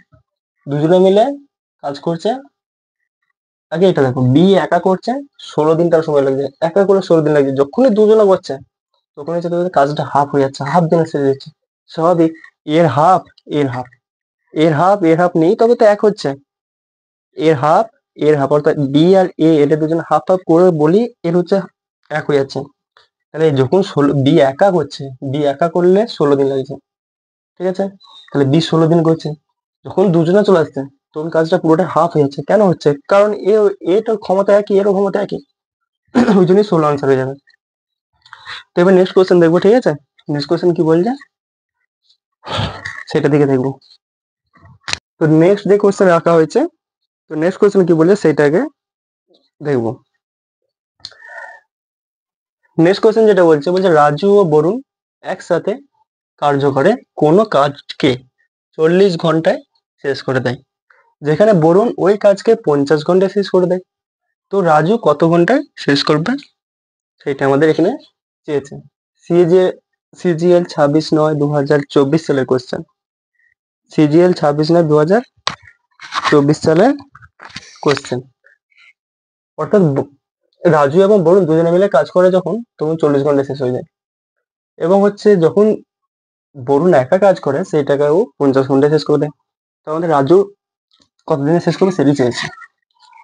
দুজনে মিলে কাজ করছে, আগে এটা দেখো বি একা করছে 16 দিন তার সময় লাগছে, একা করে 16 দিন লাগছে, যখনই দুজনে করছে তখন হচ্ছে তাদের কাজটা হাফ হয়ে যাচ্ছে, হাফ দিনে সেরে যাচ্ছে, স্বাভাবিক। এর হাফ, এর হাফ, এর হাফ নেই তবে তো 1 হচ্ছে, এর হাফ, এর হাফ, অর্থাৎ বি আর এ এটা দুজন হাফ হাফ করে বলি এর হচ্ছে 1 হয়ে যাচ্ছে। তাহলে যখন 16 বি একা করছে, বি একা করলে 16 দিন লাগছে, ঠিক আছে, তাহলে বি 16 দিন করছে, যখন দুজনে চলে আসছে তখন কাজটা পুরোটা হাফ হয়ে যাচ্ছে। কেন হচ্ছে, কারণ এটার ক্ষমতা একই, এরও ক্ষমতা একই, ওই জন্যই 16 আনসার হয়ে যাবে। তো এবার নেক্সট কোয়েশ্চেন দেখবো, ঠিক আছে, নেক্সট কোয়েশ্চেন কি বলছে সেটা দিকে দেখবো। তো নেক্সট যে কোয়েশ্চেন রাখা হয়েছে, তো নেক্সট কোয়েশ্চেন কি বলছে সেটাকে দেখবো। নেক্সট কোয়েশ্চেন যেটা বলছে, রাজু ও বরুণ একসাথে কার্য করে কোনো কাজকে 40 ঘন্টায় শেষ করে দেয়, যেখানে বরুণ ওই কাজকে 50 ঘন্টায় শেষ করে দেয়, তো রাজু কত ঘন্টায় শেষ করবে সেটা আমাদের এখানে চেয়েছে। সিজিএল 26/9/2024 সালের কোয়েশ্চেন, সিজিএল 26/9/2024 সালের কোয়েশ্চেন। অর্থাৎ রাজু এবং বরুণ দুজনে মিলে কাজ করে যখন, তখন 40 ঘন্টা শেষ হয়ে যায়, এবং হচ্ছে যখন বরুণ একা কাজ করে সেইটাকে ও 50 ঘন্টায় শেষ করে দেয়। তো আমাদের রাজু কতদিনে শেষ করবে সেটি চেয়েছে,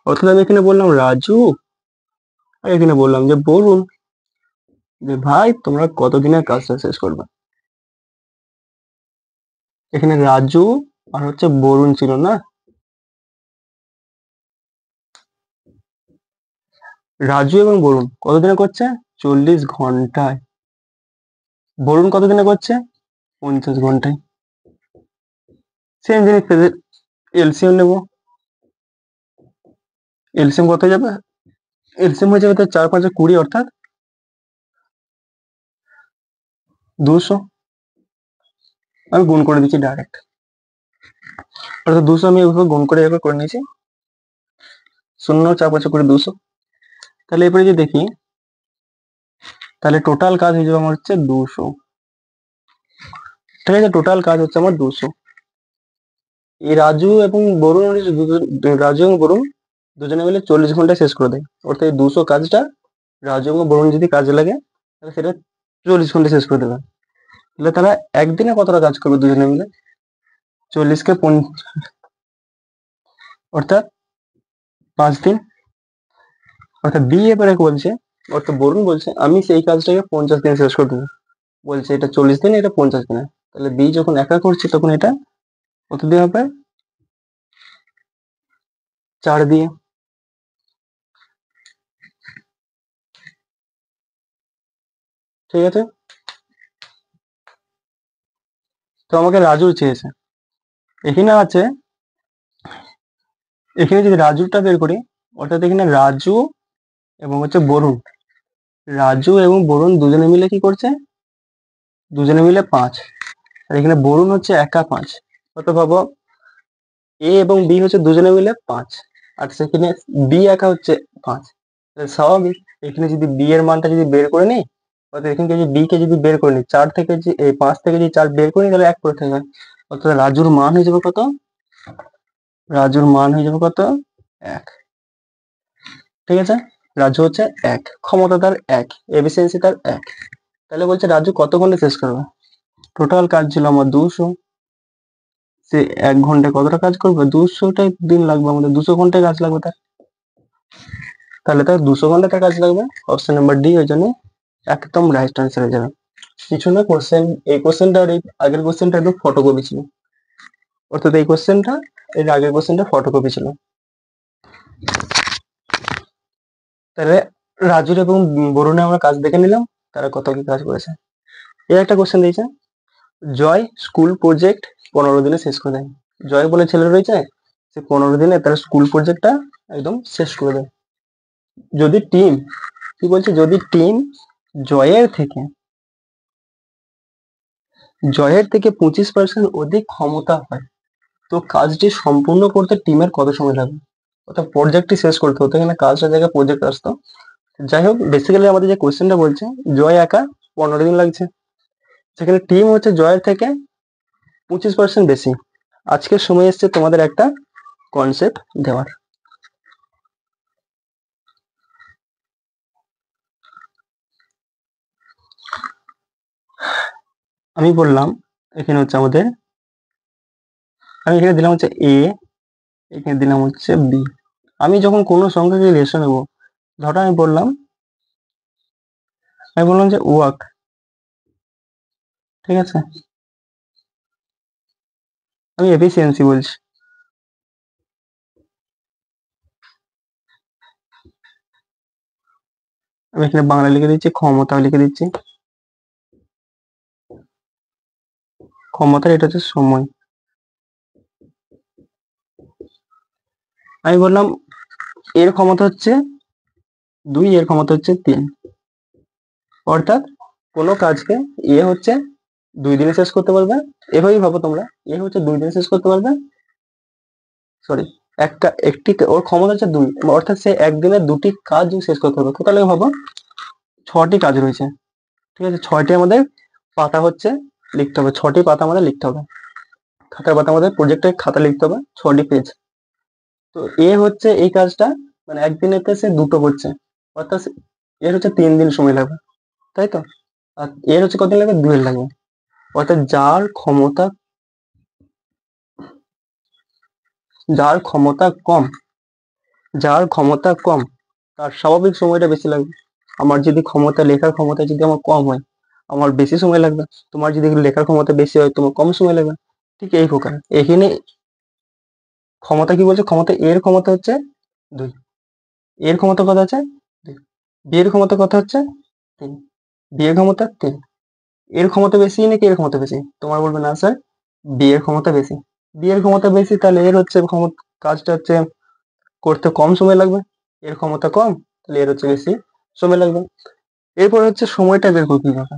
অর্থাৎ আমি এখানে বললাম রাজু, আর এখানে বললাম যে বরুণ, যে ভাই তোমরা কতদিনের কাজটা শেষ করবে। এখানে রাজু আর হচ্ছে বরুণ ছিল না, রাজু এবং বরুণ কতদিনে করছে, 40 ঘন্টায়, বরুণ কতদিনে করছে? 50 ঘন্টায়। সেম জিনিস এলসিএম নেবো। এলসিএম কত যাবে? এলসিএম হয়ে যাবে তো 4 5 20, অর্থাৎ 200। আমি গুণ করে দিচ্ছি ডাইরেক্ট, অর্থাৎ 200 আমি এভাবে গুণ করে এভাবে করে নিয়েছি। 0 4 5 20 200। তাহলে এরপরে যে দেখি, তাহলে টোটাল কাজ হয়ে যাবে আমার হচ্ছে 200। ঠিক আছে, টোটাল কাজ হচ্ছে আমার 200। এই রাজু এবং বরুণ রাজু এবং বরুণ দুজনে মিলে 40 ঘন্টায় শেষ করে দেয়। অর্থাৎ এই 200 কাজটা রাজু এবং বরুণ যদি কাজে লাগে তাহলে সেটা 40 ঘন্টায় শেষ করে দেবে। তাহলে তারা একদিনে কতটা কাজ করবে দুজনে মিলে? 40 কে অর্থাৎ 5 দিন। অর্থাৎ বি এবারে বলছে, অর্থাৎ বরুণ বলছে আমি সেই কাজটাকে 50 দিনে শেষ করে দেবো। বলছে এটা 40 দিনে, এটা 50 দিনে। তাহলে বি যখন একা করছে তখন এটা কত দিয়ে হবে? 4 দিয়ে। ঠিক আছে, তো আমাকে রাজু চেয়েছে। এখানে আছে, এখানে যদি রাজুটা বের করি, অর্থাৎ এখানে রাজু এবং হচ্ছে বরুণ, রাজু এবং বরুণ দুজনে মিলে কি করছে? দুজনে মিলে 5। আর এখানে বরুণ হচ্ছে একা 5। কত পাবো? এ এবং বি হচ্ছে দুজনে মিলে 5, আর সেখানে বি একা হচ্ছে 5। স্বাভাবিক এখানে যদি বি এর মানটা যদি বের করে নিই, অর্থাৎ এখানে যদি বি কে যদি বের করে নিই, 4 থেকে যে এই 5 থেকে যদি 4 বের করি তাহলে 1 করে থাকবে। অর্থাৎ রাজুর মান হয়ে যাবে কত? রাজুর মান হয়ে যাবে কত? 1। ঠিক আছে, রাজু হচ্ছে 1, ক্ষমতা তার 1, এফিসিয়েন্সি তার 1। তাহলে বলছে রাজু কত ঘন্টা শেষ করবে? টোটাল কাজ ছিল আমার 200। সে 1 ঘন্টায় কতটা কাজ করবে? 200টাই দিন লাগবে আমাদের, 200 ঘন্টায় কাজ লাগবে তার। তাহলে তার 200 ঘন্টা তার কাজ লাগবে। অপশন নাম্বার ডি ওই জন্য একদম রাইট আনসার হয়ে যাবে। কিছু না, কোশ্চেন এই কোশ্চেনটা আর এই আগের কোশ্চেনটা একদম ফটোকপি ছিল। অর্থাৎ এই কোশ্চেনটা এর আগের কোশ্চেনটা ফটোকপি ছিল। তাহলে রাজুর এবং বরুণে আমরা কাজ দেখে নিলাম, তারা কত কি কাজ করেছে। এর একটা কোশ্চেন দিয়েছে, জয় স্কুল প্রজেক্ট 15 দিনে শেষ করে দেয়। জয় বলে ছেলে রয়েছে, সে 15 দিনে তার স্কুল প্রজেক্টটা একদম শেষ করে দেয়। যদি টিম, কি বলছে, যদি টিম জয়ের থেকে 25% অধিক ক্ষমতা হয় তো কাজটি সম্পূর্ণ করতে টিমের কত সময় লাগবে? অর্থাৎ প্রজেক্টটি শেষ করতে হতো, এখানে কাজটার জায়গায় প্রজেক্ট আসতো। যাই হোক, বেসিক্যালি আমাদের যে কোয়েশ্চেনটা বলছে জয় একা 15 দিন লাগছে, সেখানে টিম হচ্ছে জয়ের থেকে 25% বেশি। আজকের সময় এসছে তোমাদের একটা কনসেপ্ট দেওয়ার। আমি বললাম এখানে হচ্ছে আমাদের, আমি এখানে দিলাম হচ্ছে এ, এখানে দিলাম হচ্ছে বি। আমি যখন কোনো সংখ্যাকে রেশো নেবো, ধরো আমি বললাম যে ওয়ার্ক, ঠিক আছে, আমি এফিসিয়েন্সি বলছি। আমি এখানে বাংলা লিখে দিচ্ছি, ক্ষমতাও লিখে দিচ্ছি। ক্ষমতার এটা হচ্ছে সময়। আমি বললাম এর ক্ষমতা হচ্ছে 2, এর ক্ষমতা হচ্ছে 3। অর্থাৎ কোনো কাজকে এ হচ্ছে 2 দিনে শেষ করতে পারবে, এভাবেই ভাবো তোমরা, এ হচ্ছে 2 দিনে শেষ করতে পারবে, সরি, একটি ওর ক্ষমতা হচ্ছে 2, অর্থাৎ সে একদিনে 2টি কাজ শেষ করতে পারবে। তাহলে ভাবো 6টি কাজ রয়েছে। ঠিক আছে, 6টি আমাদের পাতা হচ্ছে লিখতে হবে, 6টি পাতা আমাদের লিখতে হবে, খাতার পাতা আমাদের প্রজেক্টের খাতা লিখতে হবে 6টি পেজ। তো এ হচ্ছে এই কাজটা মানে একদিনেতে সে 2টো করছে, অর্থাৎ এর হচ্ছে 3 দিন সময় লাগবে, তাই তো। আর এর হচ্ছে কত লাগবে? 2 লাগবে। অর্থাৎ যার ক্ষমতা কম তার স্বাভাবিক সময়টা বেশি লাগবে। আমার যদি লেখার ক্ষমতা যদি আমার কম হয়, আমার বেশি সময় লাগবে। তোমার যদি লেখার ক্ষমতা বেশি হয়, তোমার কম সময় লাগবে। ঠিক এই প্রকার এখানে ক্ষমতা কি বলছে, এর ক্ষমতা হচ্ছে 2, এর ক্ষমতা কত আছে 2, বি এর ক্ষমতা কত হচ্ছে 3, বি এর ক্ষমতা 3। এর ক্ষমতা বেশি নাকি এর ক্ষমতা বেশি? তোমার বলবে না স্যার, বি এর ক্ষমতা বেশি। বি এর ক্ষমতা বেশি, তাহলে এর হচ্ছে ক্ষমতা, কাজটা হচ্ছে করতে কম সময় লাগবে। এর ক্ষমতা কম, তাহলে এর হচ্ছে বেশি সময় লাগবে। এরপর হচ্ছে সময়টা বের করতে হবে।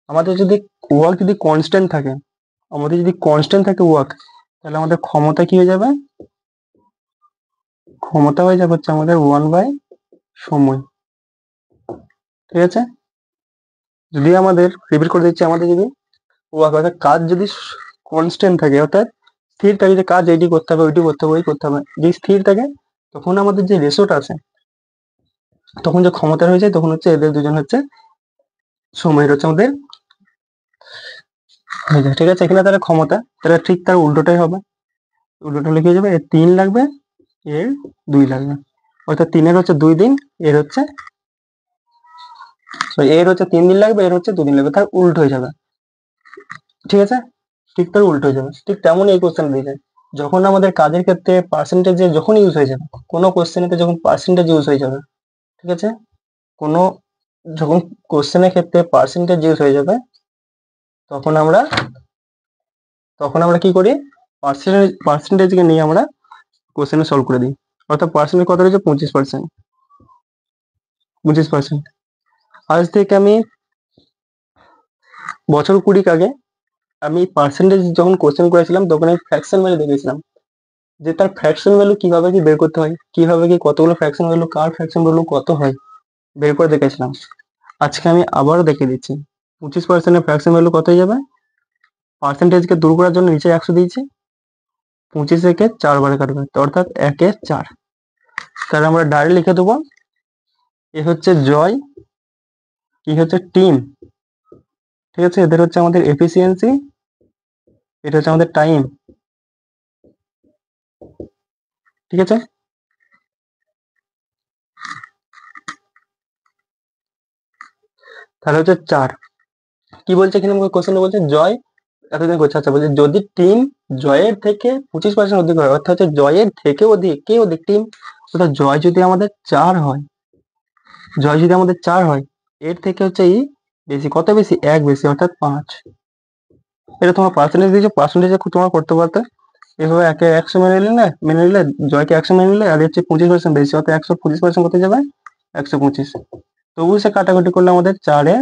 আমাদের যদি ওয়ার্ক যদি কনস্ট্যান্ট থাকে, আমাদের যদি কনস্ট্যান্ট থাকে ওয়ার্ক, তাহলে আমাদের ক্ষমতা কি হয়ে যাবে? ক্ষমতা হয়ে যাবে হচ্ছে আমাদের 1/, সময়। ঠিক আছে, যদি আমাদের রিপিট করে দিচ্ছি, আমাদের যদি ওয়ার্ক অর্থাৎ কাজ যদি কনস্ট্যান্ট থাকে, অর্থাৎ স্থির থাকে যে কাজ এইটি করতে হবে, ওইটি করতে হবে, ওই করতে হবে, যদি স্থির থাকে, তখন আমাদের যে রেশোটা আছে, তখন যে ক্ষমতা হয়ে যায়, তখন হচ্ছে এদের দুজন হচ্ছে সময়ের হচ্ছে আমাদের হয়ে যায়। ঠিক আছে, এখানে তাহলে ক্ষমতা, তাহলে ঠিক তার উল্টোটাই হবে। উল্টোটা লিখে যাবে, এর 3 লাগবে, এর 2 লাগবে। অর্থাৎ 3-এর হচ্ছে 2 দিন, এর হচ্ছে এর হচ্ছে 3 দিন লাগবে, এর হচ্ছে 2 দিন লাগবে, তার উল্টো হয়ে যাবে। ঠিক আছে, ঠিক তার উল্টো হয়ে যাবে। ঠিক তেমন এই কোশ্চেন দিয়েছে, যখন আমাদের কাজের ক্ষেত্রে পার্সেন্টেজ যখন ইউজ হয়ে যাবে, কোনো কোশ্চেনেতে যখন পার্সেন্টেজ ইউজ হয়ে যাবে, ঠিক আছে, কোনো যখন কোশ্চেনের ক্ষেত্রে পার্সেন্টেজ ইউজ হয়ে যাবে, তখন আমরা কি করি? পার্সেন্টেজকে নিয়ে আমরা কোশ্চেনে সলভ করে দিই। অর্থাৎ পার্সেন্টেজ কত রয়েছে? 25%। 25%। আজ থেকে আমি বছর 20 আগে আমি পার্সেন্টেজ যখন কোশ্চেন করেছিলাম, তখন আমি ফ্র্যাকশন ভ্যালু দেখেছিলাম, যে তার ফ্র্যাকশন ভ্যালু কিভাবে কি বের করতে হয়, কিভাবে কি কতগুলো ফ্র্যাকশন ভ্যালু, কার ফ্র্যাকশন ভ্যালু কত হয়, বের করে দেখেছিলাম। আজকে আমি আবারও দেখিয়ে দিচ্ছি। 25%-এর ফ্র্যাকশন ভ্যালু কত হয়ে যাবে? পার্সেন্টেজকে দূর করার জন্য নিচে 100 দিয়েছি, 25 একে 4 বারে কাটবে, অর্থাৎ 1-এ 4। তাহলে আমরা ডাইরেক্ট লিখে দেবো, এ হচ্ছে জয়, কি হচ্ছে টিম। ঠিক আছে, এদের হচ্ছে আমাদের এফিসিয়েন্সি, এটা হচ্ছে আমাদের টাইম। ঠিক আছে, তাহলে হচ্ছে 4। কি বলছে এখানে কোশ্চেন বলছে জয় এতদিন করছে। আচ্ছা, বলছে যদি টিম জয়ের থেকে 25% অধিক হয়, অর্থাৎ হচ্ছে জয়ের থেকে অধিক, কে অধিক? টিম। অর্থাৎ জয় যদি আমাদের 4 হয়, জয় যদি আমাদের 4 হয়, এর থেকে হচ্ছে এই বেশি, কত বেশি? 1 বেশি, অর্থাৎ 5। এটা তোমার পার্সেন্টেজ দিয়েছো, পার্সেন্টেজে তোমার করতে পারতে এভাবে একে 100 মেনে নিলে, জয়কে 100 মেনে নিলে, আর হচ্ছে 25% বেশি, অর্থাৎ 125% কত যাবে? 125। তবু সে কাটাকুটি করলে আমাদের 4-এ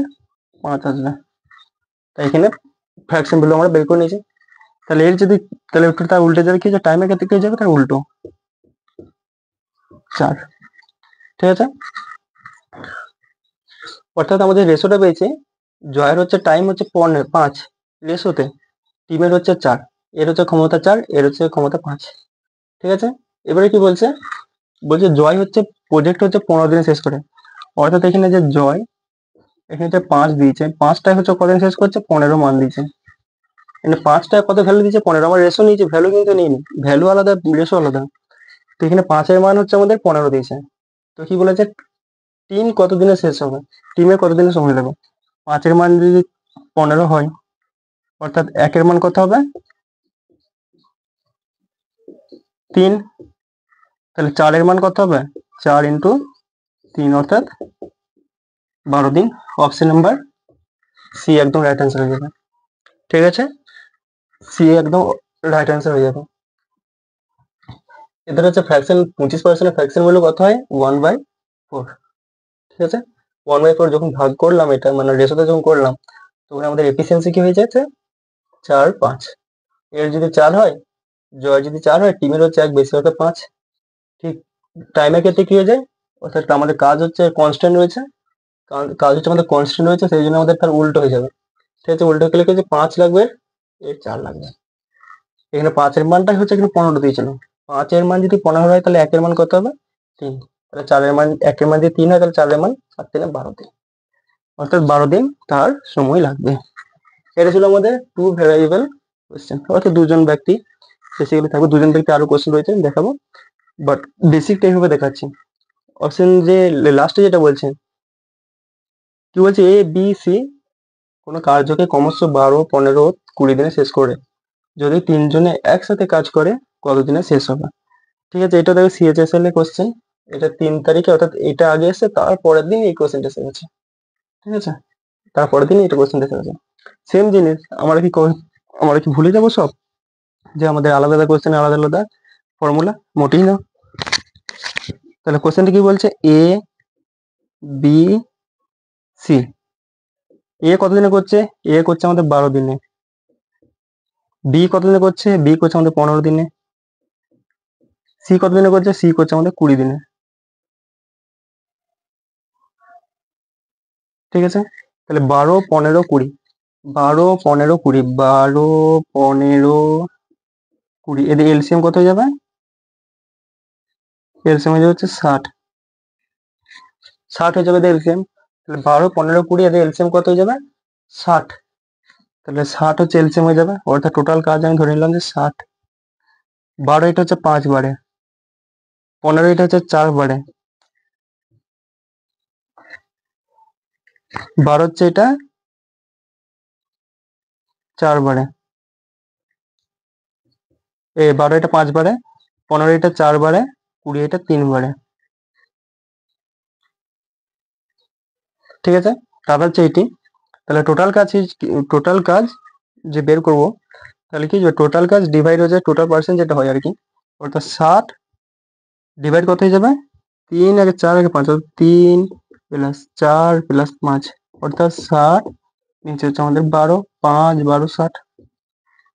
5 আসবে। তাই এখানে ফ্র্যাকশন ভ্যালু আমরা বের করে নিয়েছি। তাহলে এর যদি, তাহলে একটু তার উল্টে যাবে, কি যে টাইমের ক্ষেত্রে কি যাবে? তার উল্টো 4। ঠিক আছে, অর্থাৎ আমাদের রেশোটা পেয়েছি, জয়ের হচ্ছে টাইম হচ্ছে 5 রেশোতে, টিমের হচ্ছে 4, এর হচ্ছে ক্ষমতা 4, এর হচ্ছে ক্ষমতা 5। ঠিক আছে, এবারে কি বলছে? বলছে জয় হচ্ছে প্রজেক্ট হচ্ছে 15 দিনে শেষ করে। অর্থাৎ এখানে যে জয়, এখানে যে 5 দিয়েছে, 5টায় হচ্ছে কদিন শেষ করছে? 15 মান দিয়েছে। এখানে 5টায় কত ভ্যালু দিয়েছে? 15। আমার রেশো নিয়েছি, ভ্যালু কিন্তু নিইনি, ভ্যালু আলাদা, রেশো আলাদা। তো এখানে 5-এর মান হচ্ছে আমাদের 15 দিয়েছে। তো কি বলেছে? টিম কতদিনে শেষ হবে, টিমের কতদিনে সময় লাগবে? 5-এর মান যদি 15 হয়, অর্থাৎ 1-এর মান কত হবে? 3। তাহলে 4-এর মান কত হবে? 4 × 3, অর্থাৎ 12 দিন। অপশন নাম্বার সি একদম রাইট অ্যান্সার হয়ে যাবে। ঠিক আছে, সি একদম রাইট অ্যান্সার হয়ে যাবে। এদের হচ্ছে ফ্র্যাকশন, 25%-এর ফ্র্যাকশন ভ্যালু কত হয়? 1/4। ঠিক আছে, 1/4 যখন ভাগ করলাম, এটা মানে রেশোতে যখন করলাম, তখন আমাদের এফিসিয়েন্সি কি হয়ে যাচ্ছে? 4-5। এর যদি 4 হয়, জয় যদি 4 হয়, টিমের হচ্ছে 1 বেশি, অর্থাৎ 5। ঠিক টাইমের ক্ষেত্রে কি হয়ে যায়? অর্থাৎ আমাদের কাজ হচ্ছে কনস্ট্যান্ট রয়েছে, কাজ হচ্ছে আমাদের কনস্ট্যান্ট রয়েছে, সেই জন্য আমাদের তার উল্টো হয়ে যাবে। ঠিক আছে, উল্টো হয়ে গেলে 5 লাগবে, এর 4 লাগবে। এখানে 5-এর মানটাই হচ্ছে এখানে 15 দিয়েছিল। 5-এর মান যদি 15 হয়, তাহলে 1-এর মান কত হবে? 3। তাহলে 4-এর মান, 1-এর মান যদি 3 হয়, তাহলে 4-এর মান 7-3 12 দিন, অর্থাৎ 12 দিন তার সময় লাগবে। এটা ছিল আমাদের 2 ভ্যারিয়েবল কোয়েশ্চেন, অর্থাৎ দুজন ব্যক্তি বেসিক্যালি থাকবে। দুজন ব্যক্তি আরো কোয়েশ্চেন রয়েছে, দেখাবো, বাট বেসিকটা এইভাবে দেখাচ্ছি। অপশন যে লাস্টে যেটা বলছে, কি বলছে? এ বি সি কোনো কার্যকে ক্রমশ 12, 15, 20 দিনে শেষ করে। যদি 3 জনে একসাথে কাজ করে, কত দিনে শেষ হবে? ঠিক আছে, এটা দেখো সিএইচএসএল এর কোশ্চেন। এটা 3 তারিখে, অর্থাৎ এটা আগে এসে তার পরের দিন এই কোশ্চেনটা এসে গেছে। ঠিক আছে, তারপরের দিন এটা কোশ্চেনটা এসে গেছে। সেম জিনিস আমরা কি ভুলে যাবো সব, যে আমাদের আলাদা আলাদা কোশ্চেন আলাদা আলাদা ফর্মুলা? মোটেই না। তাহলে কোশ্চেনটা কি বলছে, এ বি সি। এ কতদিনে করছে? এ করছে আমাদের 12 দিনে। বি কতদিনে করছে? বি করছে আমাদের 15 দিনে। সি কতদিনে করছে? সি করছে আমাদের 20 দিনে। ঠিক আছে, তাহলে 12, 15, 20, 12, 15, 20, 12, 15, 20, এদের এলসিএম কত হয়ে যাবে? এলসিএম হয়ে যাচ্ছে 60। 60 হয়ে যাবে এদের এলসিএম। তাহলে 12, 15, 20, এদের এলসিএম কত হয়ে যাবে? 60। তাহলে 60 হচ্ছে এলসিএম হয়ে যাবে, অর্থাৎ টোটাল কাজ আমি ধরে নিলাম যে 60। 12 এটা হচ্ছে 5 বারে, 15 এটা হচ্ছে 4 বারে, 12 হচ্ছে এটা 4 বারে, 12 এটা 5 বারে, 15 এটা 4 বারে, 20 এটা 3 বারে। ঠিক আছে, তারপর হচ্ছে এটি। তাহলে টোটাল কাজ যে বের করব, তাহলে কি টোটাল কাজ ডিভাইড হয়ে যায় টোটাল পার্সেন্ট যেটা হয় আর কি, অর্থাৎ 60 ডিভাইড কত হয়ে যাবে? 3 আগে 4 আগে 5, 3 প্লাস 4 প্লাস 5, অর্থাৎ 60, নিচে হচ্ছে আমাদের 12, 5, 12, 60।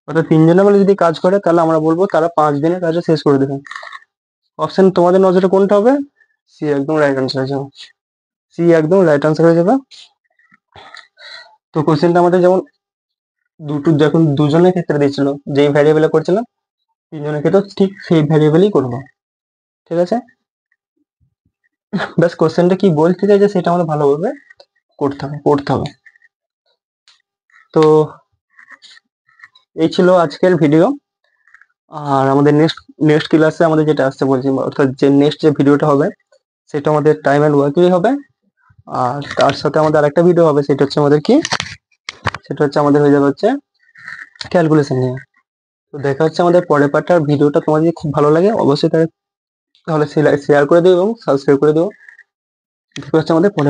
অর্থাৎ 3 জনে মিলে যদি কাজ করে তাহলে আমরা বলবো তারা 5 দিনে কাজটা শেষ করে দেবে। অপশন তোমাদের নজরে কোনটা হবে? সি একদম রাইট আনসার হয়ে যাবে। সি একদম রাইট আনসার হয়ে যাবে। তো কোশ্চেনটা আমাদের যেমন যখন দুজনের ক্ষেত্রে দিয়েছিল, যেই ভ্যারিয়েবলে করছিলাম, 3 জনের ক্ষেত্রে ঠিক সেই ভ্যারিয়েবলই করবো। ঠিক আছে, ব্যাস কোশ্চেনটা কি বলতে চাইছে সেটা আমাদের ভালোভাবে পড়তে হবে। তো এই ছিল আজকের ভিডিও। আর আমাদের নেক্সট ক্লাসে আমাদের যেটা আসছে বলছি, অর্থাৎ যে নেক্সট যে ভিডিওটা হবে সেটা আমাদের টাইম অ্যান্ড ওয়ার্কই হবে। আর তার সাথে আমাদের আরেকটা ভিডিও হবে, সেটা হচ্ছে আমাদের কি, সেটা হচ্ছে আমাদের হয়ে যাবে হচ্ছে ক্যালকুলেশন নিয়ে। তো দেখা হচ্ছে আমাদের পরের পার্টটা। ভিডিওটা তোমার যদি খুব ভালো লাগে অবশ্যই তাহলে শেয়ার করে দিও এবং সাবস্ক্রাইব করে দিও। দেখা হচ্ছে আমাদের পরের